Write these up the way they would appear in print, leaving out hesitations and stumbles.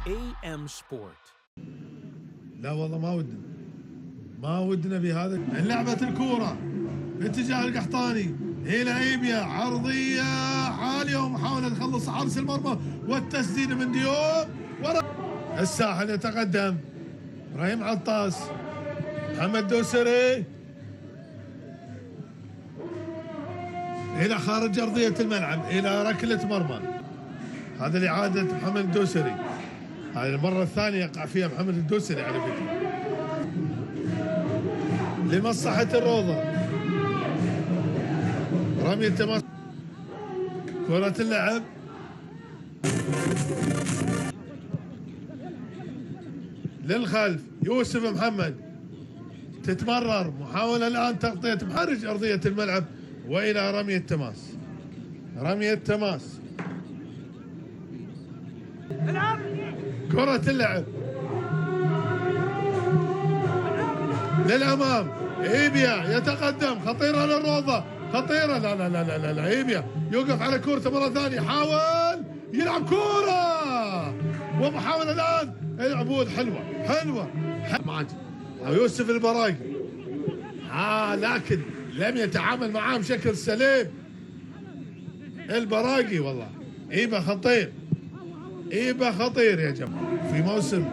AM Sport. لا والله ما ودنا بهذا. لعبة الكورة باتجاه القحطاني إلى إيبيا، عرضية عالية ومحاولة تخلص حارس المرمى والتسديد من ديوب. الساحل يتقدم، ابراهيم عطاس، محمد دوسري إلى خارج أرضية الملعب إلى ركلة مرمى. هذا لإعادة محمد الدوسري، هذه المرة الثانية يقع فيها محمد الدوسري على فكرة. لمصلحة الروضة، رمي التماس، كرة اللعب للخلف، يوسف محمد تتمرر، محاولة الآن تغطية خارج أرضية الملعب وإلى رمي التماس. رمي التماس، كرة اللعب للأمام، إيبيا يتقدم، خطيرة للروضة، خطيرة، لا لا لا لا لا، إيبيا يوقف على كورته مرة ثانية، حاول يلعب كورة ومحاولة الآن العبود حلوة ماجد أو يوسف البراقي، لكن لم يتعامل معاه بشكل سليم البراقي. والله إيبا خطير يا جماعة في موسم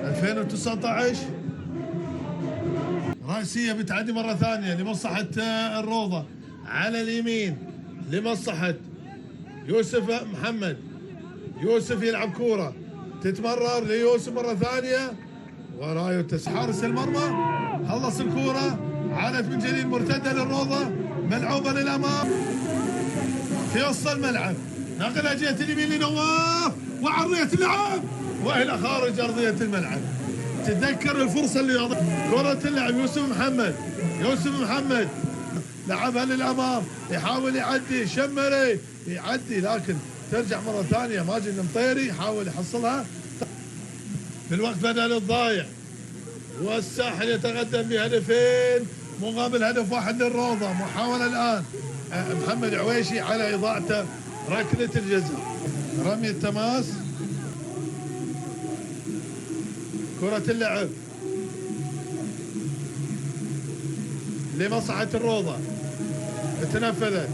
2019. رأسية بتعدي مرة ثانية لمصلحة الروضة على اليمين لمصلحة يوسف محمد. يوسف يلعب كورة تتمرر ليوسف مرة ثانية ورايو حارس المرمى خلص الكورة، عادت من جديد مرتدة للروضة، ملعوبة للأمام في وسط الملعب، نقلها جهة اليمين لنواف وعرضية اللعب وإلى خارج أرضية الملعب. تتذكر الفرصة اللي كرة اللعب، يوسف محمد لعبها للأمام، يحاول يعدي شمري يعدي، لكن ترجع مرة ثانية ماجد المطيري يحاول يحصلها في الوقت بدل الضايع. والساحل يتقدم بهدفين مقابل هدف واحد للروضة. محاولة الآن محمد عويشي على إضاعته ركلة الجزاء. رمي التماس، كرة اللعب لمصلحة الروضة، تنفذت